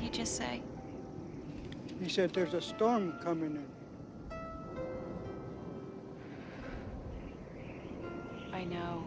he just say? He said there's a storm coming in. I know.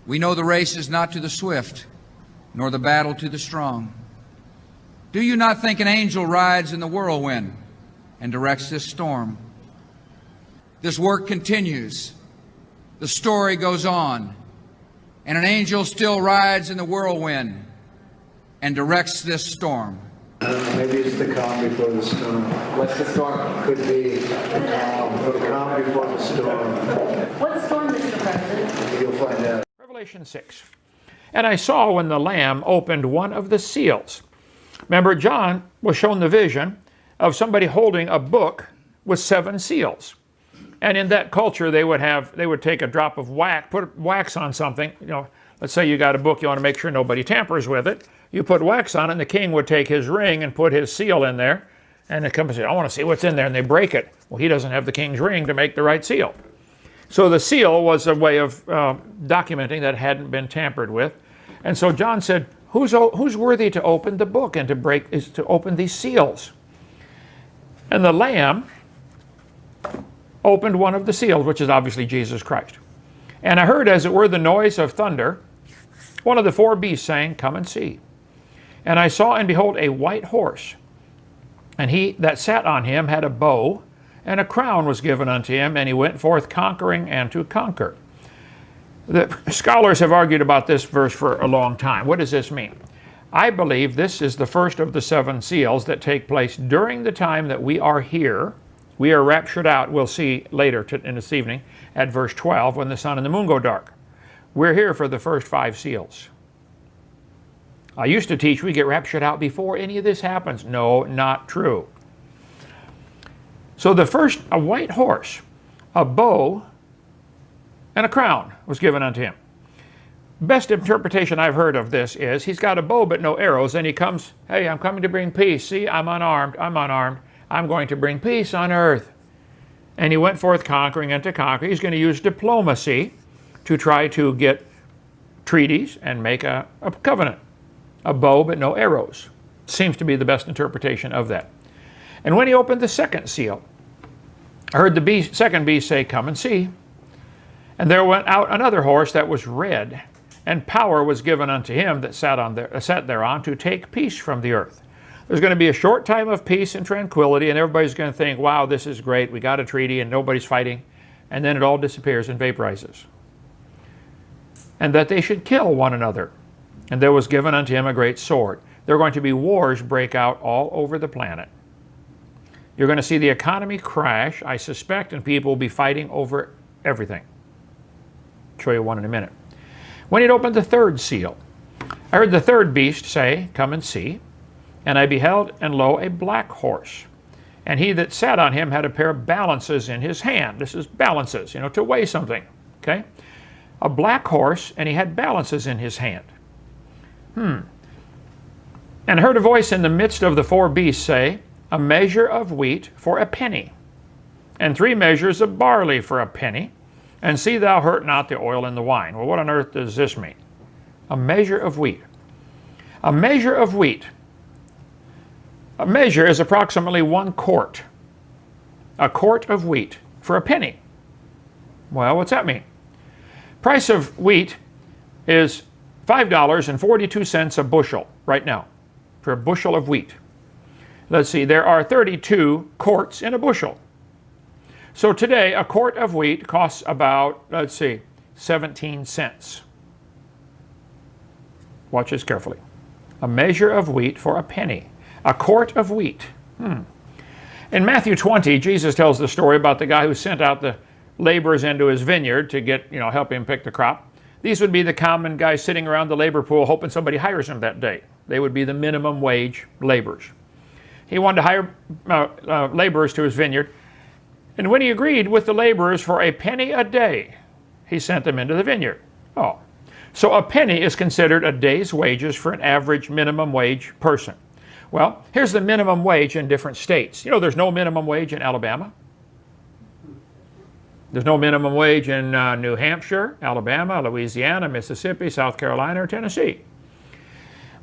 We know the race is not to the swift, nor the battle to the strong. Do you not think an angel rides in the whirlwind and directs this storm? This work continues. The story goes on. And an angel still rides in the whirlwind and directs this storm. Maybe it's the calm before the storm. What's the storm? Could be the calm before the storm. What storm, Mr. President? You'll find out. Revelation 6. And I saw when the Lamb opened one of the seals. Remember, John was shown the vision of somebody holding a book with 7 seals. And in that culture, they would take a drop of wax, put wax on something. You know, let's say you got a book, you want to make sure nobody tampers with it. You put wax on it, and the king would take his ring and put his seal in there. And they come and say, I want to see what's in there, and they break it. Well, he doesn't have the king's ring to make the right seal. So the seal was a way of documenting that it hadn't been tampered with. And so John said, who's worthy to open the book and to open these seals? And the Lamb opened one of the seals, which is obviously Jesus Christ. And I heard, as it were, the noise of thunder. One of the 4 beasts saying, come and see. And I saw, and behold, a white horse. And he that sat on him had a bow, and a crown was given unto him, and he went forth conquering and to conquer. The scholars have argued about this verse for a long time. What does this mean? I believe this is the first of the 7 seals that take place during the time that we are here. We are raptured out, we'll see later in this evening, at verse 12, when the sun and the moon go dark. We're here for the first 5 seals. I used to teach we get raptured out before any of this happens. No, not true. So the first, a white horse, a bow, and a crown was given unto him. Best interpretation I've heard of this is he's got a bow but no arrows, and he comes, hey, I'm coming to bring peace. See, I'm unarmed. I'm going to bring peace on earth. And he went forth conquering and to conquer. He's going to use diplomacy to try to get treaties and make a covenant. A bow but no arrows. Seems to be the best interpretation of that. And when he opened the second seal, I heard the second beast say, come and see. And there went out another horse that was red, and power was given unto him that sat thereon to take peace from the earth. There's going to be a short time of peace and tranquility, and everybody's going to think, wow, this is great. We got a treaty and nobody's fighting. And then it all disappears and vaporizes. and that they should kill one another. And there was given unto him a great sword. There are going to be wars break out all over the planet. You're going to see the economy crash, I suspect, and people will be fighting over everything. I'll show you one in a minute. When he'd opened the third seal, I heard the third beast say, Come and see. And I beheld, and lo, a black horse. And he that sat on him had a pair of balances in his hand. This is balances, to weigh something. Okay? A black horse, and he had balances in his hand. And I heard a voice in the midst of the four beasts say, A measure of wheat for a penny, and 3 measures of barley for a penny, and see thou hurt not the oil and the wine. Well, what on earth does this mean? A measure of wheat. A measure of wheat. A measure is approximately 1 quart. A quart of wheat for a penny. Well, what's that mean? Price of wheat is $5.42 a bushel right now for a bushel of wheat. Let's see, there are 32 quarts in a bushel. So today, a quart of wheat costs about, 17 cents. Watch this carefully. A measure of wheat for a penny. A quart of wheat. In Matthew 20, Jesus tells the story about the guy who sent out the laborers into his vineyard to get, help him pick the crop. These would be the common guys sitting around the labor pool hoping somebody hires them that day. They would be the minimum wage laborers. He wanted to hire laborers to his vineyard. And when he agreed with the laborers for a penny a day, he sent them into the vineyard. Oh, so a penny is considered a day's wages for an average minimum wage person. Well, here's the minimum wage in different states. There's no minimum wage in Alabama. There's no minimum wage in New Hampshire, Alabama, Louisiana, Mississippi, South Carolina, or Tennessee.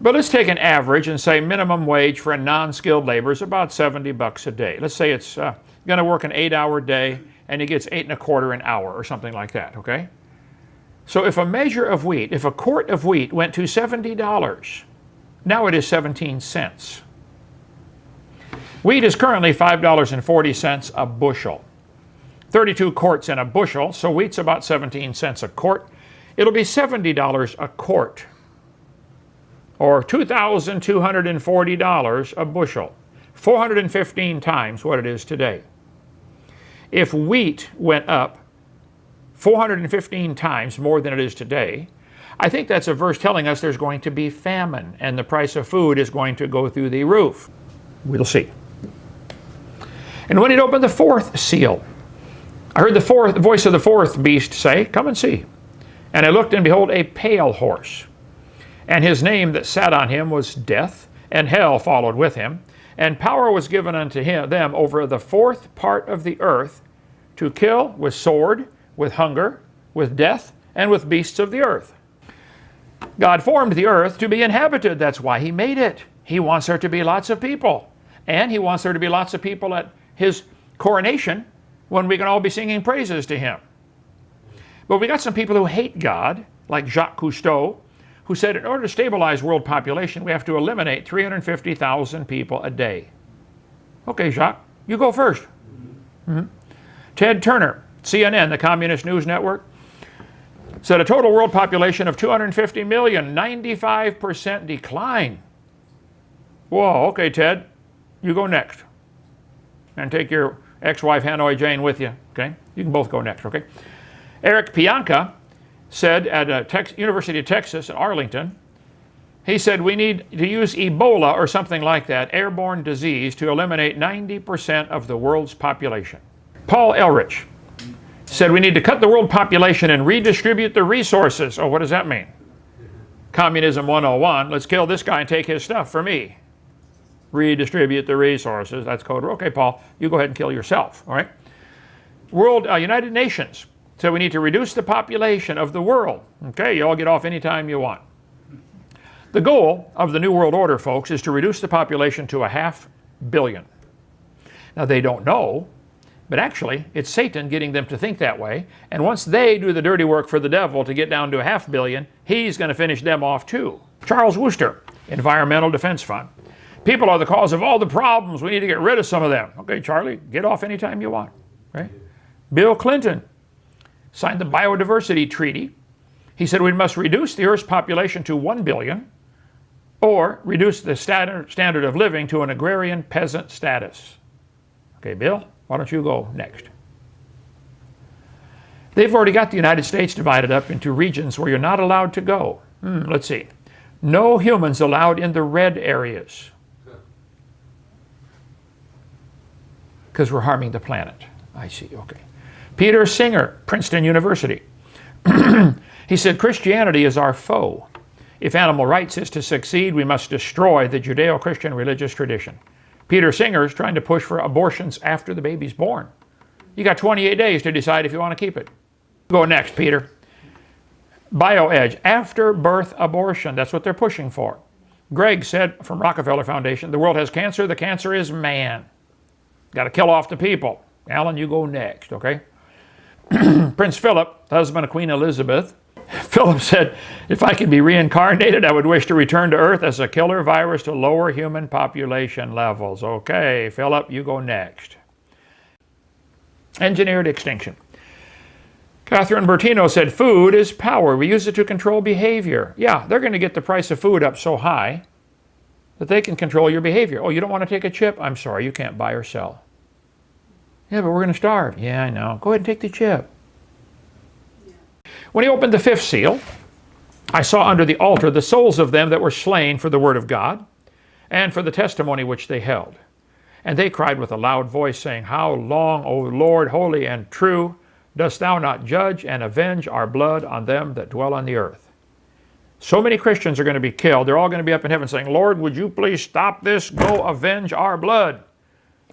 But let's take an average and say minimum wage for a non-skilled laborer is about $70 a day. Let's say it's going to work an 8-hour day and he gets 8 1/4 an hour or something like that, okay? So if a measure of wheat, if a quart of wheat went to $70, now it is 17 cents. Wheat is currently $5.40 a bushel. 32 quarts in a bushel, so wheat's about 17 cents a quart. It'll be $70 a quart, or $2,240 a bushel, 415 times what it is today. If wheat went up 415 times more than it is today, I think that's a verse telling us there's going to be famine and the price of food is going to go through the roof. We'll see. And when he'd opened the fourth seal, I heard the voice of the fourth beast say, Come and see. And I looked, and behold, a pale horse. And his name that sat on him was Death, and hell followed with him. And power was given unto them over the fourth part of the earth to kill with sword, with hunger, with death, and with beasts of the earth. God formed the earth to be inhabited. That's why he made it. He wants there to be lots of people. And he wants there to be lots of people at his coronation when we can all be singing praises to him. But we got some people who hate God, like Jacques Cousteau, who said in order to stabilize world population, we have to eliminate 350,000 people a day. Okay, Jacques, you go first. Ted Turner, CNN, the Communist News Network, said a total world population of 250 million, 95% decline. Whoa, okay, Ted, you go next. And take your ex-wife Hanoi Jane with you, okay? You can both go next, okay? Eric Pianka said at University of Texas at Arlington, he said we need to use Ebola or something like that, airborne disease, to eliminate 90% of the world's population. Paul Ehrlich said we need to cut the world population and redistribute the resources. Oh, what does that mean? Communism 101, let's kill this guy and take his stuff for me. Redistribute the resources, that's code. Okay, Paul, you go ahead and kill yourself, all right? United Nations said we need to reduce the population of the world. Okay, you all get off anytime you want. The goal of the New World Order, folks, is to reduce the population to 500 million. Now, they don't know, but actually, it's Satan getting them to think that way. And once they do the dirty work for the devil to get down to 500 million, he's going to finish them off too. Charles Wooster, Environmental Defense Fund. People are the cause of all the problems. We need to get rid of some of them. Okay, Charlie, get off anytime you want. Right? Bill Clinton signed the Biodiversity Treaty. He said we must reduce the Earth's population to 1 billion or reduce the standard of living to an agrarian peasant status. Okay, Bill, why don't you go next? They've already got the United States divided up into regions where you're not allowed to go. Let's see. No humans allowed in the red areas because we're harming the planet. I see, okay. Peter Singer, Princeton University. He said, Christianity is our foe. If animal rights is to succeed, we must destroy the Judeo-Christian religious tradition. Peter Singer is trying to push for abortions after the baby's born. You got 28 days to decide if you want to keep it. Go next, Peter. BioEdge, after birth abortion. That's what they're pushing for. Greg said from Rockefeller Foundation, the world has cancer. The cancer is man. Got to kill off the people. Alan, you go next, okay? Prince Philip, husband of Queen Elizabeth. Philip said, if I could be reincarnated, I would wish to return to Earth as a killer virus to lower human population levels. Okay, Philip, you go next. Engineered extinction. Catherine Bertino said, food is power. We use it to control behavior. Yeah, they're going to get the price of food up so high that they can control your behavior. Oh, you don't want to take a chip? I'm sorry, you can't buy or sell. Yeah, but we're going to starve. Yeah, I know. Go ahead and take the chip. When he opened the fifth seal, I saw under the altar the souls of them that were slain for the word of God and for the testimony which they held. And they cried with a loud voice, saying, how long, O Lord, holy and true, dost thou not judge and avenge our blood on them that dwell on the earth? So many Christians are going to be killed. They're all going to be up in heaven saying, Lord, would you please stop this? Go avenge our blood.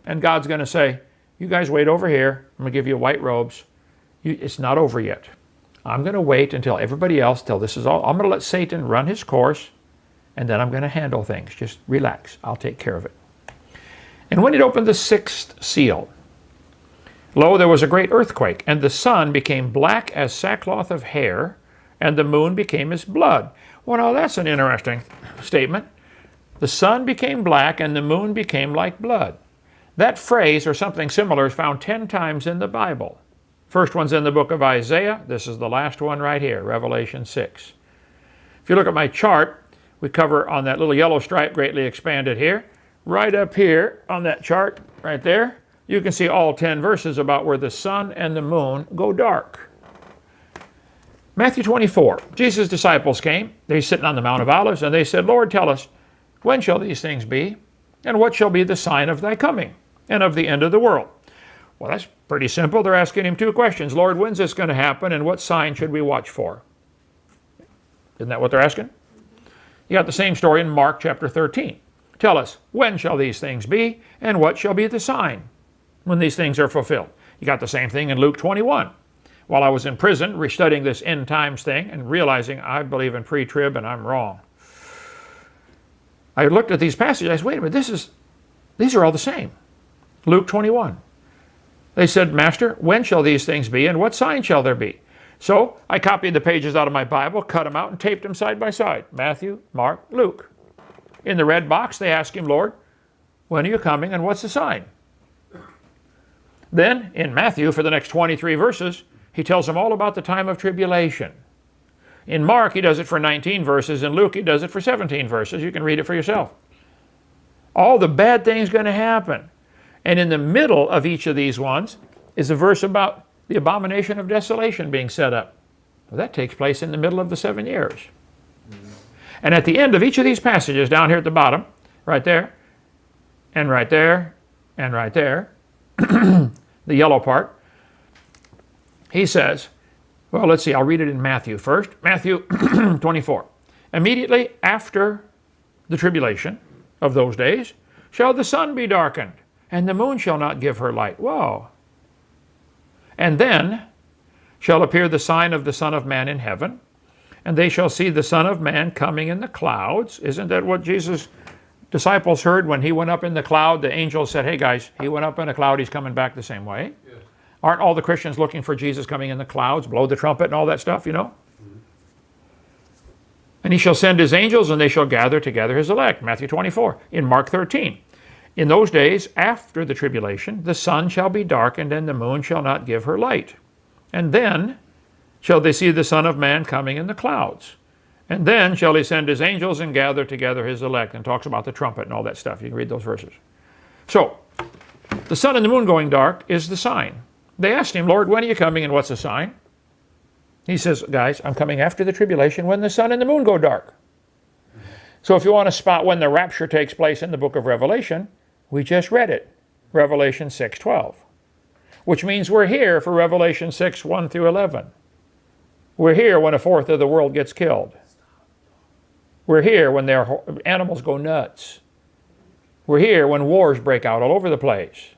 And God's going to say, you guys wait over here. I'm going to give you white robes. It's not over yet. I'm going to wait until everybody else, till this is all. I'm going to let Satan run his course, and then I'm going to handle things. Just relax. I'll take care of it. And when it opened the sixth seal, lo, there was a great earthquake, and the sun became black as sackcloth of hair, and the moon became as blood. Well, now that's an interesting statement. The sun became black, and the moon became like blood. That phrase, or something similar, is found 10 times in the Bible. First one's in the book of Isaiah. This is the last one right here, Revelation 6. If you look at my chart, we cover on that little yellow stripe, greatly expanded here. Right up here on that chart, right there, you can see all 10 verses about where the sun and the moon go dark. Matthew 24, Jesus' disciples came. They're sitting on the Mount of Olives, and they said, Lord, tell us, when shall these things be? And what shall be the sign of thy coming and of the end of the world? Well, that's pretty simple. They're asking him two questions. Lord, when's this going to happen, and what sign should we watch for? Isn't that what they're asking? You got the same story in Mark chapter 13. Tell us, when shall these things be, and what shall be the sign when these things are fulfilled? You got the same thing in Luke 21. While I was in prison, restudying this end times thing and realizing I believe in pre-trib and I'm wrong, I looked at these passages. I said, wait a minute, these are all the same. Luke 21. They said, Master, when shall these things be, and what sign shall there be? So I copied the pages out of my Bible, cut them out, and taped them side by side. Matthew, Mark, Luke. In the red box, they ask him, Lord, when are you coming, and what's the sign? Then, in Matthew, for the next 23 verses, he tells them all about the time of tribulation. In Mark, he does it for 19 verses. In Luke, he does it for 17 verses. You can read it for yourself. All the bad things going to happen. And in the middle of each of these ones is a verse about the abomination of desolation being set up. Well, that takes place in the middle of the 7 years. And at the end of each of these passages, down here at the bottom, right there, and right there, and right there, the yellow part, he says, well, let's see, I'll read it in Matthew first. Matthew 24. Immediately after the tribulation of those days, shall the sun be darkened, and the moon shall not give her light. Whoa. And then shall appear the sign of the Son of Man in heaven, and they shall see the Son of Man coming in the clouds. Isn't that what Jesus' disciples heard when he went up in the cloud? The angel said, hey guys, he went up in a cloud, he's coming back the same way. Yes. Aren't all the Christians looking for Jesus coming in the clouds, blow the trumpet and all that stuff, you know? Mm-hmm. And he shall send his angels, and they shall gather together his elect. Matthew 24. In Mark 13. In those days, after the tribulation, the sun shall be darkened, and the moon shall not give her light. And then shall they see the Son of Man coming in the clouds. And then shall he send his angels and gather together his elect. And talks about the trumpet and all that stuff. You can read those verses. So, the sun and the moon going dark is the sign. They asked him, Lord, when are you coming and what's the sign? He says, guys, I'm coming after the tribulation when the sun and the moon go dark. So if you want to spot when the rapture takes place in the book of Revelation, we just read it. Revelation 6:12. Which means we're here for Revelation 6:1 through 11. We're here when a fourth of the world gets killed. We're here when their animals go nuts. We're here when wars break out all over the place.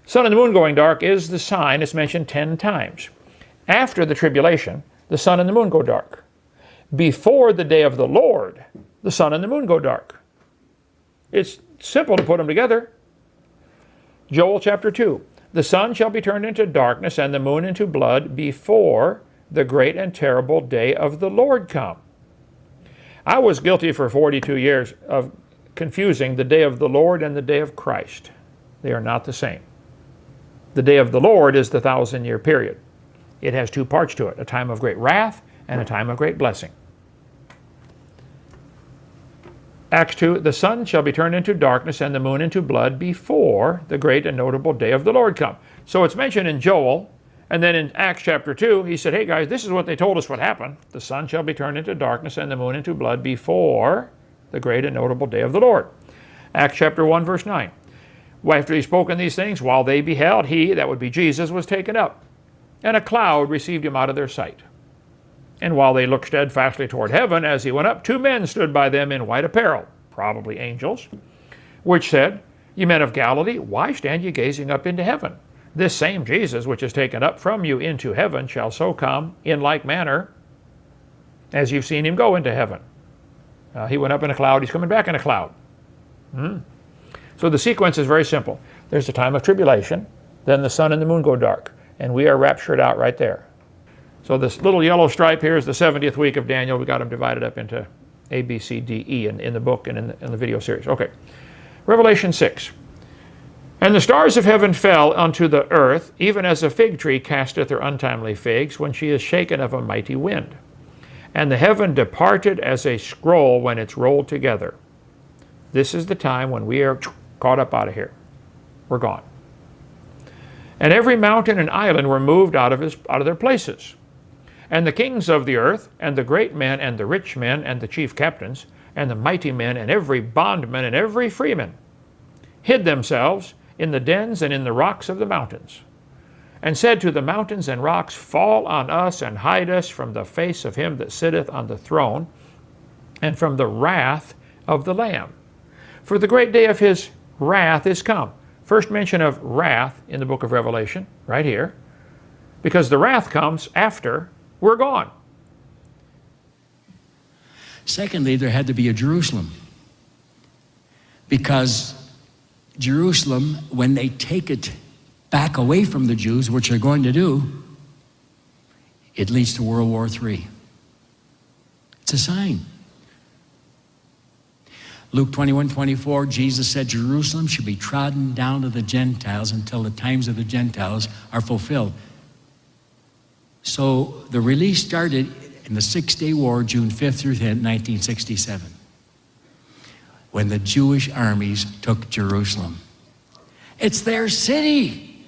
Sun and the moon going dark is the sign. It's mentioned 10 times. After the tribulation, the sun and the moon go dark. Before the day of the Lord, the sun and the moon go dark. It's simple to put them together. Joel chapter 2. The sun shall be turned into darkness and the moon into blood before the great and terrible day of the Lord come. I was guilty for 42 years of confusing the day of the Lord and the day of Christ. They are not the same. The day of the Lord is the 1,000-year period. It has two parts to it, a time of great wrath and a time of great blessing. Acts 2, the sun shall be turned into darkness and the moon into blood before the great and notable day of the Lord come. So it's mentioned in Joel, and then in Acts chapter 2, he said, hey guys, this is what they told us would happen. The sun shall be turned into darkness and the moon into blood before the great and notable day of the Lord. Acts chapter 1, verse 9. After he spoken these things, while they beheld, he, that would be Jesus, was taken up, and a cloud received him out of their sight. And while they looked steadfastly toward heaven, as he went up, 2 men stood by them in white apparel, probably angels, which said, Ye men of Galilee, why stand ye gazing up into heaven? This same Jesus, which is taken up from you into heaven, shall so come in like manner as you've seen him go into heaven. He went up in a cloud, he's coming back in a cloud. So the sequence is very simple. There's a time of tribulation, then the sun and the moon go dark, and we are raptured out right there. So this little yellow stripe here is the 70th week of Daniel. We got them divided up into A, B, C, D, E in the book and in the video series. Okay, Revelation 6. And the stars of heaven fell unto the earth, even as a fig tree casteth her untimely figs when she is shaken of a mighty wind. And the heaven departed as a scroll when it's rolled together. This is the time when we are caught up out of here. We're gone. And every mountain and island were moved out of their places. And the kings of the earth, and the great men, and the rich men, and the chief captains, and the mighty men, and every bondman, and every freeman, hid themselves in the dens and in the rocks of the mountains, and said to the mountains and rocks, Fall on us, and hide us from the face of him that sitteth on the throne, and from the wrath of the Lamb. For the great day of his wrath is come. First mention of wrath in the book of Revelation, right here, because the wrath comes after we're gone. Secondly, there had to be a Jerusalem, because Jerusalem, when they take it back away from the Jews, which they're going to do, it leads to World War III. It's a sign. Luke 21:24, Jesus said, Jerusalem should be trodden down to the Gentiles until the times of the Gentiles are fulfilled. So the release started in the Six-Day War, June 5th through 10th, 1967, when the Jewish armies took Jerusalem. It's their city.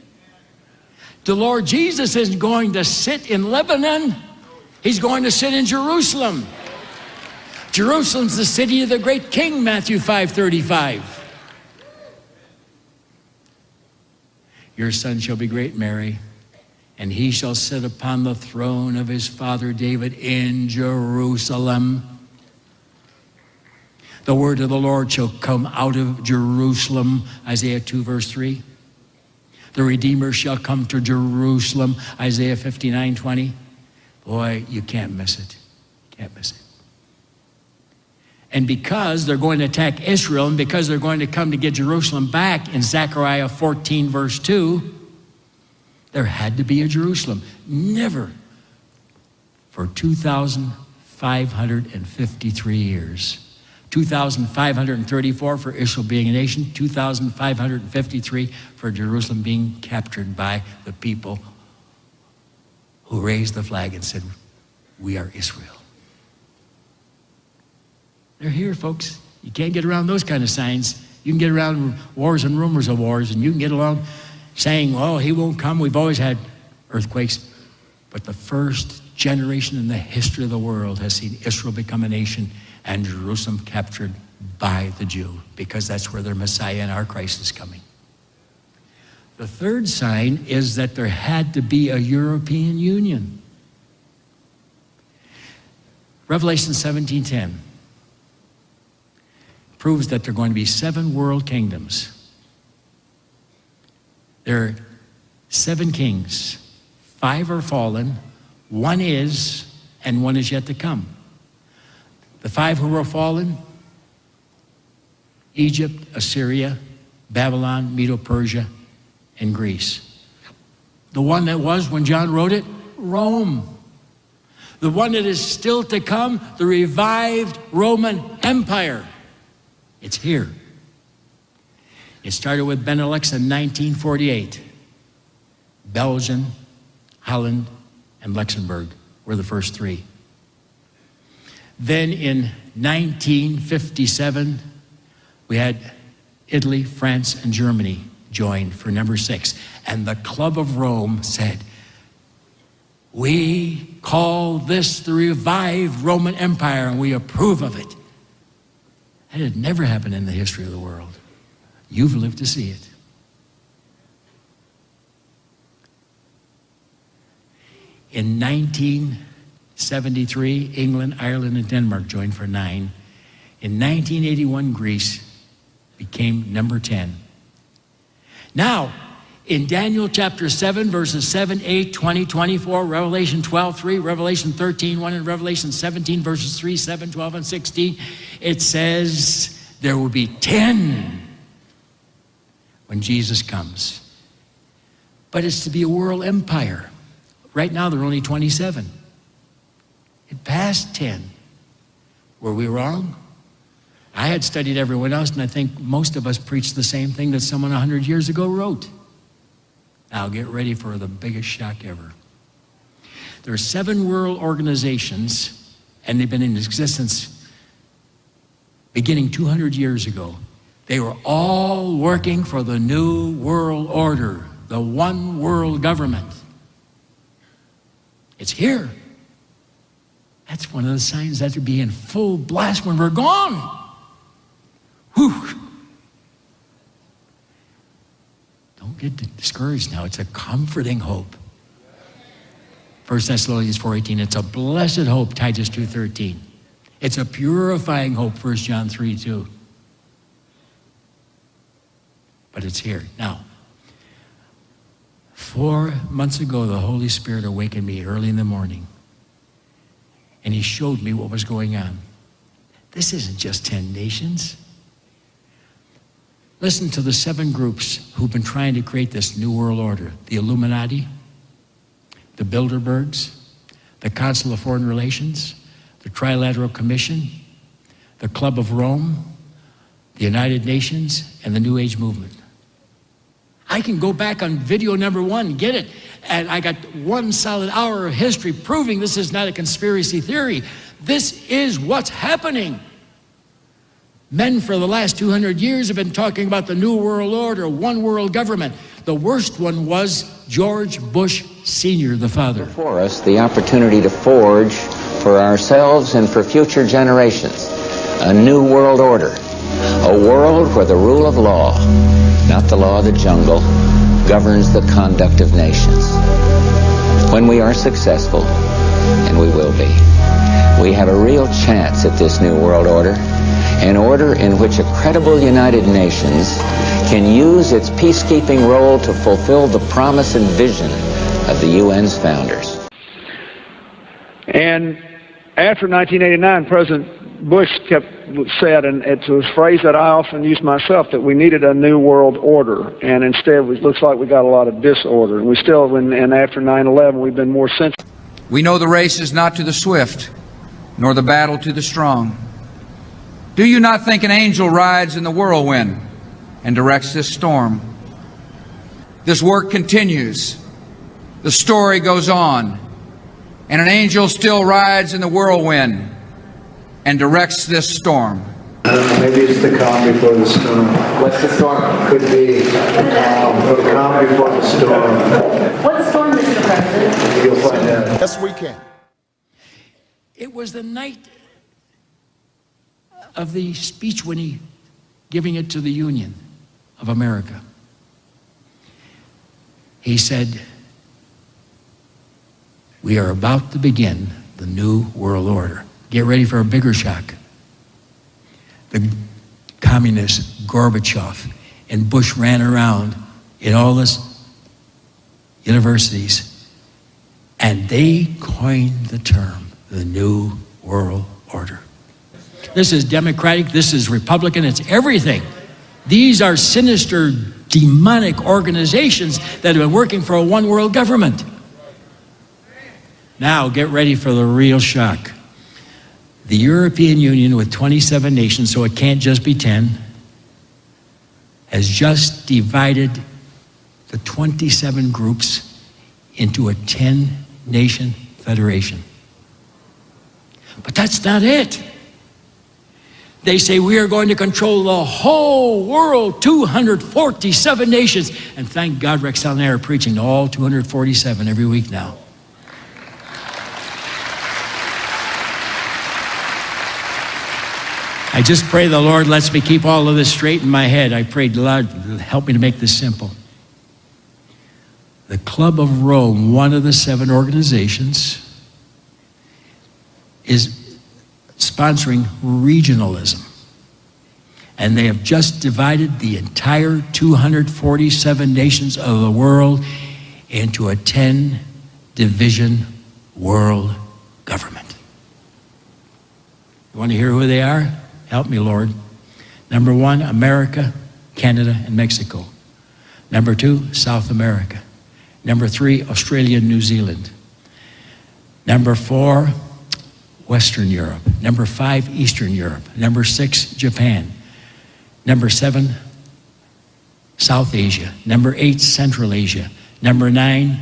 The Lord Jesus isn't going to sit in Lebanon. He's going to sit in Jerusalem. Jerusalem's the city of the great king, Matthew 5:35. Your son shall be great, Mary, and he shall sit upon the throne of his father David in Jerusalem. The word of the Lord shall come out of Jerusalem, Isaiah 2 verse 3. The Redeemer shall come to Jerusalem, Isaiah 59:20. Boy, you can't miss it. Can't miss it. And because they're going to attack Israel, and because they're going to come to get Jerusalem back in Zechariah 14 verse 2, there had to be a Jerusalem. Never for 2,553 years. 2,534 for Israel being a nation, 2,553 for Jerusalem being captured by the people who raised the flag and said, we are Israel. They're here, folks. You can't get around those kind of signs. You can get around wars and rumors of wars, and you can get along saying, oh, he won't come. We've always had earthquakes. But the first generation in the history of the world has seen Israel become a nation and Jerusalem captured by the Jew, because that's where their Messiah and our Christ is coming. The third sign is that there had to be a European Union. Revelation 17:10 proves that there are going to be 7 world kingdoms. There are 7 kings. 5 are fallen, 1 is, and 1 is yet to come. The 5 who were fallen: Egypt, Assyria, Babylon, Medo-Persia, and Greece. The one that was, when John wrote it, Rome. The one that is still to come, the revived Roman Empire. It's here. It started with Benelux in 1948. Belgium, Holland, and Luxembourg were the first 3. Then in 1957, we had Italy, France, and Germany joined for number 6. And the Club of Rome said, we call this the revived Roman Empire, and we approve of it. That had never happened in the history of the world. You've lived to see it. In 1973, England, Ireland, and Denmark joined for 9. In 1981, Greece became number 10. Now, in Daniel chapter 7, verses 7, 8, 20, 24, Revelation 12, 3, Revelation 13, 1, and Revelation 17, verses 3, 7, 12, and 16, it says there will be 10 when Jesus comes. But it's to be a world empire. Right now, there are only 27. It passed 10. Were we wrong? I had studied everyone else, and I think most of us preached the same thing that someone 100 years ago wrote. Now get ready for the biggest shock ever. There are 7 world organizations, and they've been in existence beginning 200 years ago. They were all working for the new world order, the one world government. It's here. That's one of the signs that would be in full blast when we're gone. Whew. Don't get discouraged now. It's a comforting hope. 1 Thessalonians 4:18, it's a blessed hope, Titus 2:13. It's a purifying hope, 1 John 3:2. But it's here. Now, 4 months ago, the Holy Spirit awakened me early in the morning, and he showed me what was going on. This isn't just 10 nations. Listen to the 7 groups who've been trying to create this new world order: the Illuminati, the Bilderbergs, the Council of Foreign Relations, the Trilateral Commission, the Club of Rome, the United Nations, and the New Age movement. I can go back on video number 1, get it, and I got 1 solid hour of history proving this is not a conspiracy theory. This is what's happening. Men for the last 200 years have been talking about the New World Order, one world government. The worst one was George Bush Sr., the father. Before us, the opportunity to forge for ourselves and for future generations a new world order, a world where the rule of law, not the law of the jungle, governs the conduct of nations. When we are successful, and we will be, we have a real chance at this new world order, an order in which a credible United Nations can use its peacekeeping role to fulfill the promise and vision of the UN's founders. And after 1989, President Bush said, and it was a phrase that I often use myself, that we needed a new world order, and instead it looks like we got a lot of disorder. And we still, and after 9/11, we've been more sensitive. We know the race is not to the swift, nor the battle to the strong. Do you not think an angel rides in the whirlwind and directs this storm? This work continues. The story goes on. And an angel still rides in the whirlwind and directs this storm. Maybe it's the calm before the storm. What's the storm? Could be the calm before the storm. What storm, Mr. President? You'll find out. Yes, we can. It was the night of the speech when he giving it to the Union of America. He said, "We are about to begin the new world order. Get ready for a bigger shock." The communist Gorbachev and Bush ran around in all this universities, and they coined the term, the new world order. This is Democratic, this is Republican, it's everything. These are sinister, demonic organizations that have been working for a one world government. Now get ready for the real shock. The European Union, with 27 nations, so it can't just be 10, has just divided the 27 groups into a 10-nation federation. But that's not it. They say we are going to control the whole world, 247 nations. And thank God Rexel and I are preaching to all 247 every week now. I just pray the Lord lets me keep all of this straight in my head. I prayed the Lord help me to make this simple. The Club of Rome, one of the 7 organizations, is sponsoring regionalism. And they have just divided the entire 247 nations of the world into a 10-division world government. You want to hear who they are? Help me, Lord. Number 1, America, Canada, and Mexico. Number 2, South America. Number 3, Australia and New Zealand. Number 4, Western Europe. Number 5, Eastern Europe. Number 6, Japan. Number 7, South Asia. Number 8, Central Asia. Number 9,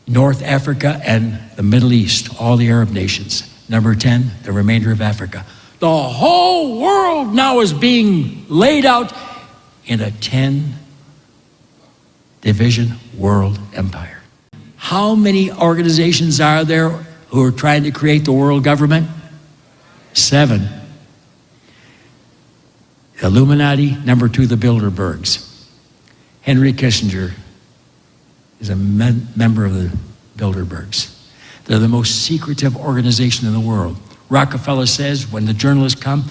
North Africa and the Middle East, all the Arab nations. Number 10, the remainder of Africa. The whole world now is being laid out in a 10-division world empire. How many organizations are there who are trying to create the world government? 7. Illuminati, number 2, the Bilderbergs. Henry Kissinger is a member of the Bilderbergs. They're the most secretive organization in the world. Rockefeller says, when the journalists come,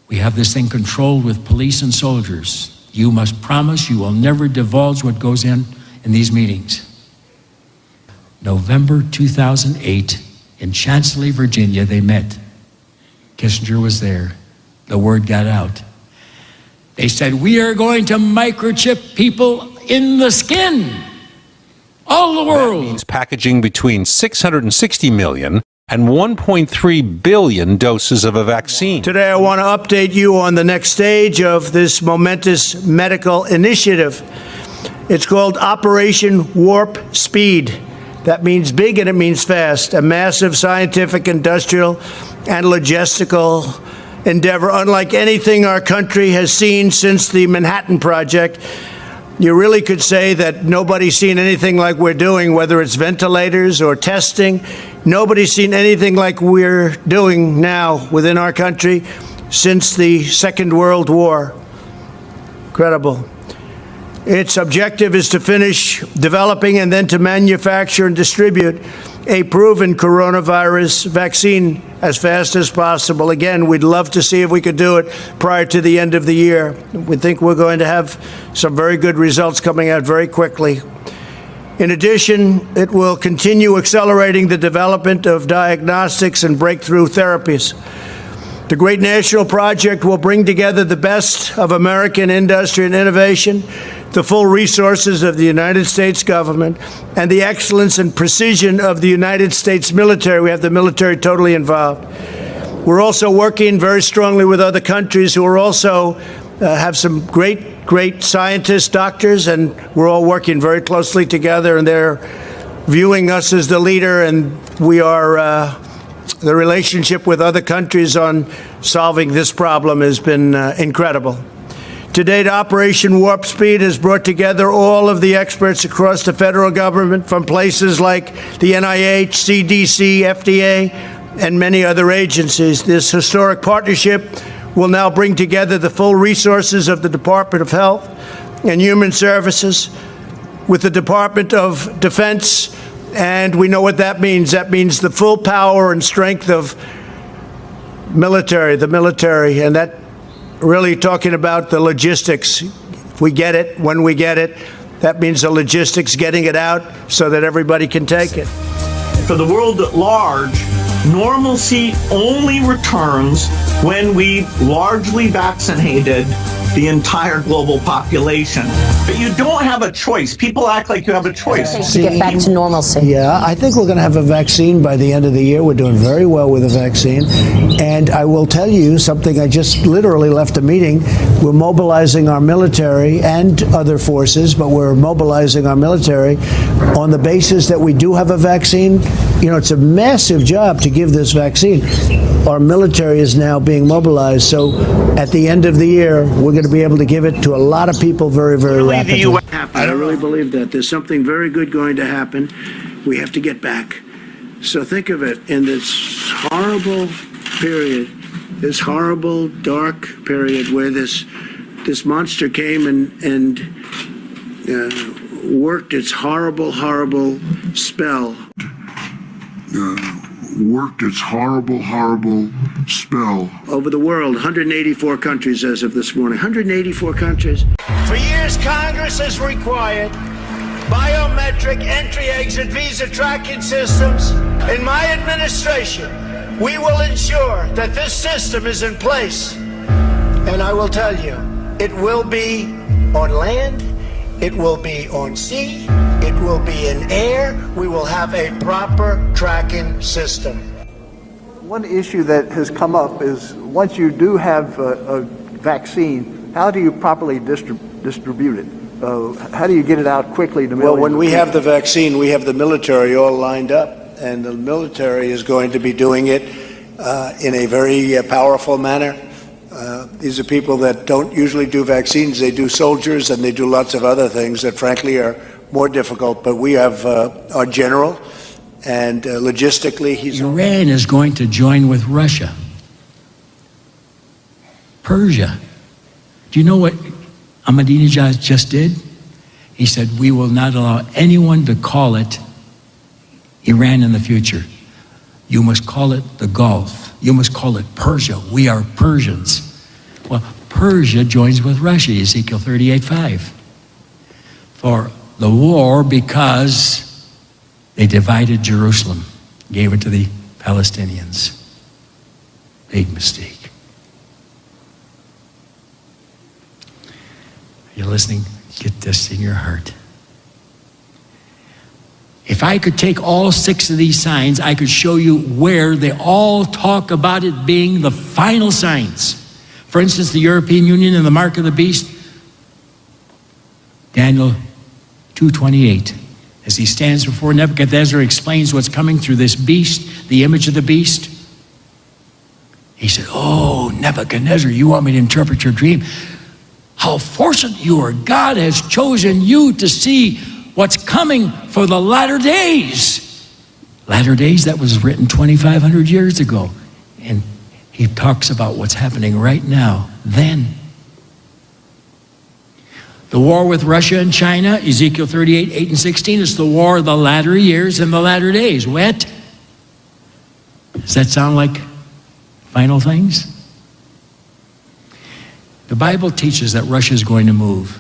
we have this thing controlled with police and soldiers. You must promise you will never divulge what goes in these meetings. November 2008, in Chancellorsville, Virginia, they met. Kissinger was there. The word got out. They said, we are going to microchip people in the skin. All the world. That means packaging between 660 million and 1.3 billion doses of a vaccine. Today I want to update you on the next stage of this momentous medical initiative. It's called Operation Warp Speed. That means big and it means fast. A massive scientific, industrial, and logistical endeavor unlike anything our country has seen since the Manhattan Project. You really could say that nobody's seen anything like we're doing, whether it's ventilators or testing. Nobody's seen anything like we're doing now within our country since the Second World War. Incredible. Its objective is to finish developing and then to manufacture and distribute a proven coronavirus vaccine as fast as possible. Again, we'd love to see if we could do it prior to the end of the year. We think we're going to have some very good results coming out very quickly. In addition, it will continue accelerating the development of diagnostics and breakthrough therapies. The great national project will bring together the best of American industry and innovation, the full resources of the United States government, and the excellence and precision of the United States military. We have the military totally involved. We're also working very strongly with other countries who are also have some great scientists, doctors, and we're all working very closely together, and they're viewing us as the leader, and we are the relationship with other countries on solving this problem has been incredible. To date, Operation Warp Speed has brought together all of the experts across the federal government from places like the NIH, CDC, FDA, and many other agencies. This historic partnership will now bring together the full resources of the Department of Health and Human Services with the Department of Defense, and we know what that means. That means the full power and strength of the military, and that really talking about the logistics. If we get it, when we get it, that means the logistics, getting it out so that everybody can take it. For the world at large, normalcy only returns when we've largely vaccinated the entire global population. But you don't have a choice. People act like you have a choice. To get back to normalcy. Yeah, I think we're going to have a vaccine by the end of the year. We're doing very well with the vaccine. And I will tell you something, I just literally left a meeting. We're mobilizing our military and other forces, but we're mobilizing our military on the basis that we do have a vaccine. You know, it's a massive job to give this vaccine. Our military is now being mobilized. So at the end of the year, we're going to be able to give it to a lot of people very, very rapidly. I really believe that. There's something very good going to happen. We have to get back. So think of it, in this horrible period, this horrible, dark period where this monster came and worked its horrible, horrible spell. Over the world, 184 countries as of this morning. 184 countries. For years, Congress has required biometric entry-exit visa tracking systems. In my administration, we will ensure that this system is in place. And I will tell you, it will be on land, it will be on sea, it will be in air. We will have a proper tracking system. One issue that has come up is once you do have a vaccine, how do you properly distribute it? How do you get it out quickly to millions? Well, when we have the vaccine, we have the military all lined up, and the military is going to be doing it in a very powerful manner. These are people that don't usually do vaccines. They do soldiers, and they do lots of other things that, frankly, are more difficult. But we have our general, and logistically, he's... Iran is going to join with Russia. Persia. Do you know what Ahmadinejad just did? He said, we will not allow anyone to call it Iran in the future. You must call it the Gulf. You must call it Persia. We are Persians. Well, Persia joins with Russia, Ezekiel 38:5, for the war because they divided Jerusalem, gave it to the Palestinians. Big mistake. You're listening? Get this in your heart. If I could take all 6 of these signs, I could show you where they all talk about it being the final signs. For instance, the European Union and the mark of the beast, Daniel 2:28. As he stands before Nebuchadnezzar, explains what's coming through this beast, the image of the beast. He said, oh, Nebuchadnezzar, you want me to interpret your dream? How fortunate you are. God has chosen you to see what's coming for the latter days. Latter days, that was written 2,500 years ago. And he talks about what's happening right now, then. The war with Russia and China, Ezekiel 38:8-16, is the war of the latter years and the latter days. What? Does that sound like final things? The Bible teaches that Russia is going to move.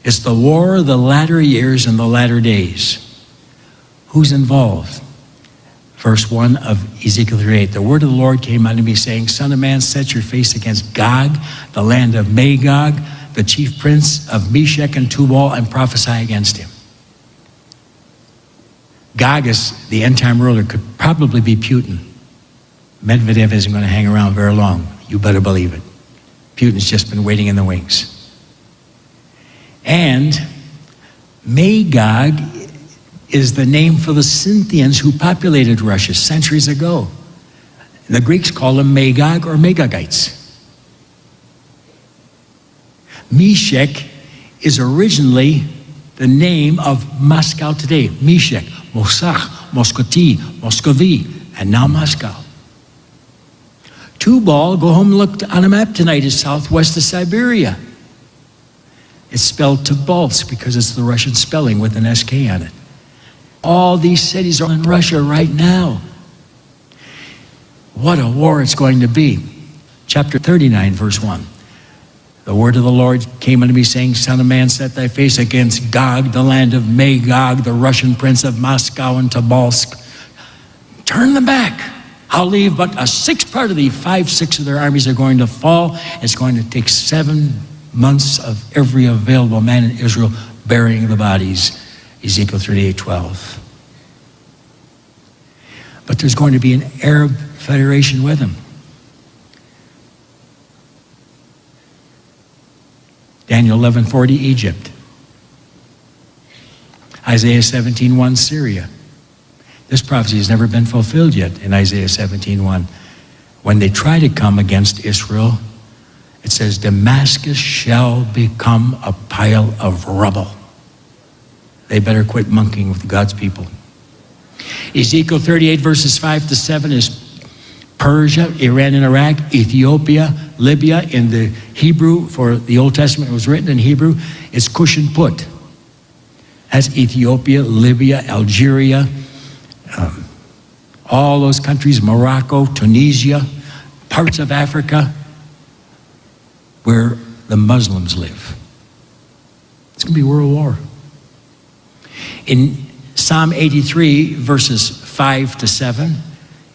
It's the war of the latter years and the latter days. Who's involved? Verse 1 of Ezekiel 38. The word of the Lord came unto me, saying, Son of man, set your face against Gog, the land of Magog, the chief prince of Meshech and Tubal, and prophesy against him. Gog is the end-time ruler, could probably be Putin. Medvedev isn't going to hang around very long. You better believe it. Putin's just been waiting in the wings. And Magog is the name for the Scythians who populated Russia centuries ago. And the Greeks call them Magog or Magogites. Meshech is originally the name of Moscow today. Meshech, Mosach, Moscoti, Muscovy, and now Moscow. Tubal, go home and look on a map tonight, is southwest of Siberia. It's spelled Tobolsk because it's the Russian spelling with an SK on it. All these cities are in Russia right now. What a war it's going to be. Chapter 39, verse 1. The word of the Lord came unto me, saying, Son of man, set thy face against Gog, the land of Magog, the Russian prince of Moscow and Tobolsk. Turn them back. I'll leave but a sixth part of thee. 5/6 of their armies are going to fall. It's going to take 7 months of every available man in Israel burying the bodies. Ezekiel 38:12. But there's going to be an Arab federation with him. Daniel 11:40, Egypt. Isaiah 17:1, Syria. This prophecy has never been fulfilled yet in Isaiah 17:1. When they try to come against Israel, it says, Damascus shall become a pile of rubble. They better quit monkeying with God's people. Ezekiel 38, verses 5-7 is Persia, Iran and Iraq, Ethiopia, Libya. In the Hebrew, for the Old Testament, it was written in Hebrew, it's Cush and Put. That's Ethiopia, Libya, Algeria, all those countries, Morocco, Tunisia, parts of Africa where the Muslims live. It's going to be world war. In Psalm 83, verses 5-7,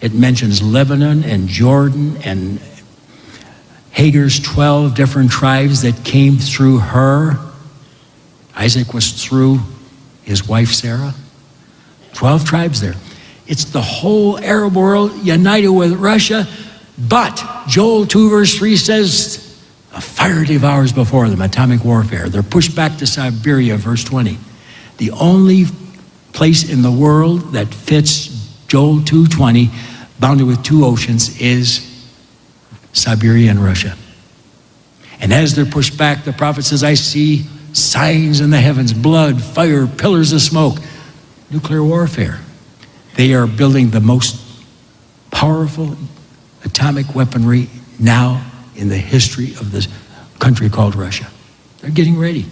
it mentions Lebanon and Jordan and Hagar's 12 different tribes that came through her. Isaac was through his wife Sarah. 12 tribes there. It's the whole Arab world united with Russia, but Joel 2 verse 3 says, a fire devours before them, atomic warfare. They're pushed back to Siberia, verse 20. The only place in the world that fits Joel 2:20, bounded with 2 oceans, is Siberia and Russia. And as they're pushed back, the prophet says, I see signs in the heavens, blood, fire, pillars of smoke, nuclear warfare. They are building the most powerful atomic weaponry now in the history of this country called Russia. They're getting ready.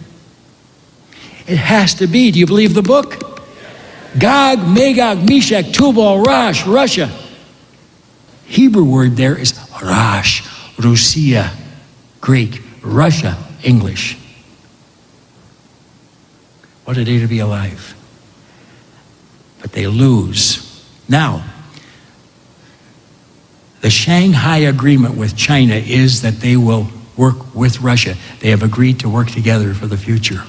It has to be. Do you believe the book? Gog, Magog, Meshech, Tubal, Rosh, Russia. Hebrew word there is Rosh, Russia, Greek, Russia, English. What a day to be alive. But they lose. Now, the Shanghai Agreement with China is that they will work with Russia. They have agreed to work together for the future.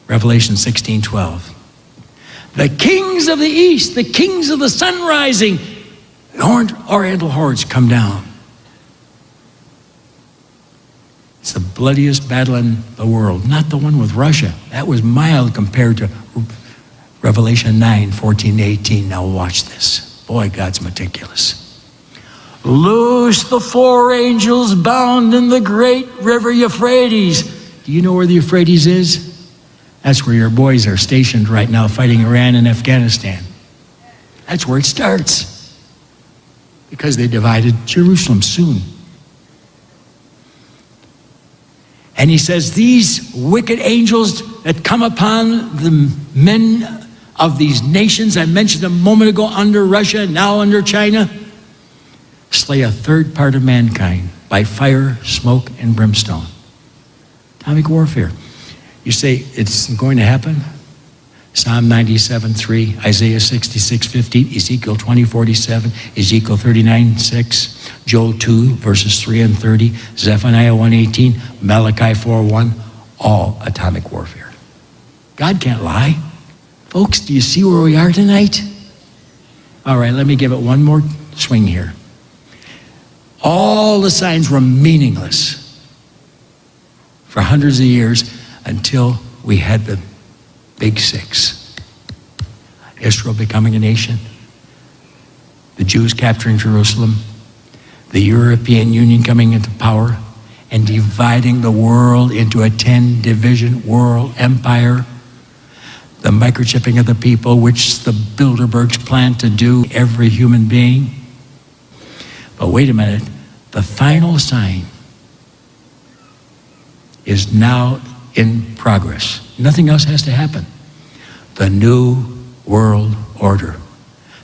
Revelation 16:12. The kings of the east, the kings of the sun rising, oriental hordes come down. It's the bloodiest battle in the world, not the one with Russia. That was mild compared to Revelation 9:14-18. Now watch this. Boy, God's meticulous. Loose the 4 angels bound in the great river Euphrates. Do you know where the Euphrates is? That's where your boys are stationed right now, fighting Iran and Afghanistan. That's where it starts. Because they divided Jerusalem soon. And he says, these wicked angels that come upon the men of these nations I mentioned a moment ago, under Russia, now under China, slay a third part of mankind by fire, smoke, and brimstone. Atomic warfare. You say it's going to happen? Psalm 97:3, Isaiah 66:15, Ezekiel 20:47, Ezekiel 39:6, Joel 2 verses 3 and 30, Zephaniah 1:18, Malachi 4:1, all atomic warfare. God can't lie. Folks, do you see where we are tonight? All right, let me give it one more swing here. All the signs were meaningless for hundreds of years until we had the Big six. Israel becoming a nation, the Jews capturing Jerusalem, the European Union coming into power and dividing the world into a 10-division world empire, the microchipping of the people, which the Bilderbergs plan to do every human being. But wait a minute, the final sign is now in progress. Nothing else has to happen. The new world order,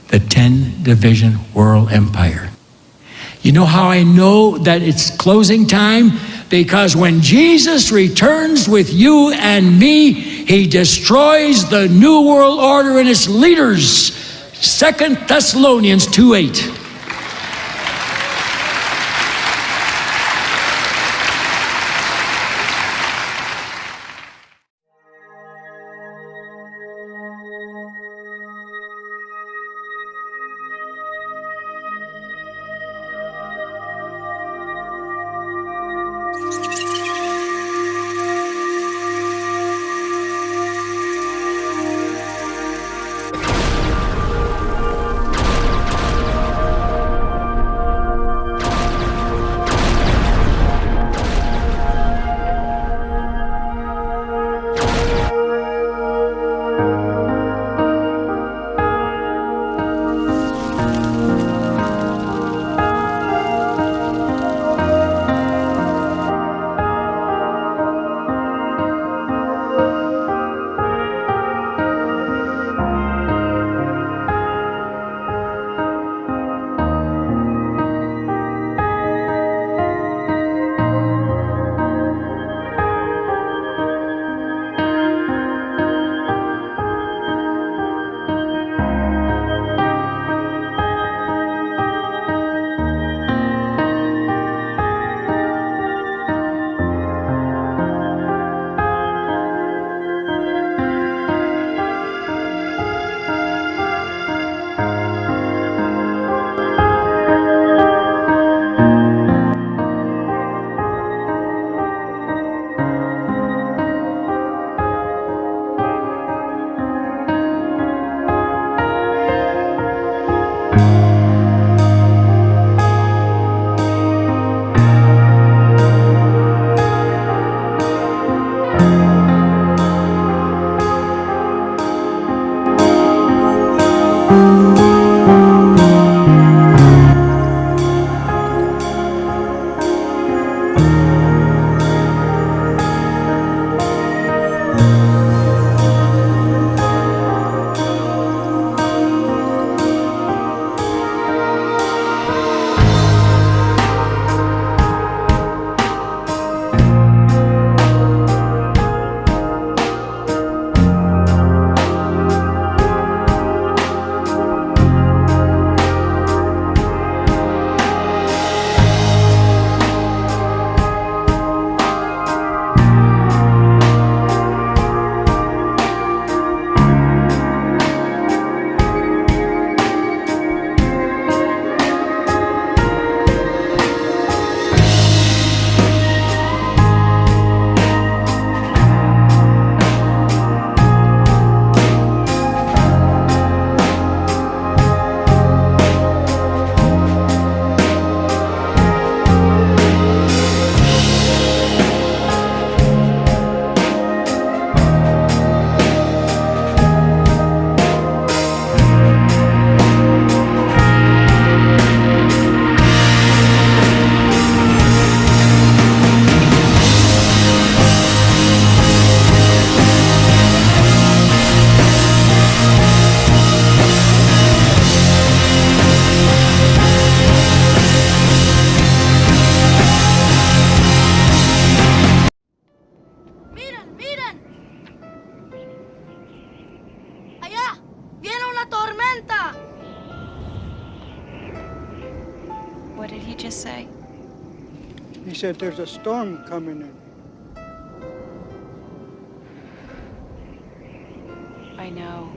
the 10-division world empire. You know how I know that it's closing time? Because when Jesus returns with you and me, he destroys the new world order and its leaders. 2 Thessalonians 2:8. What did he just say? He said there's a storm coming in. I know.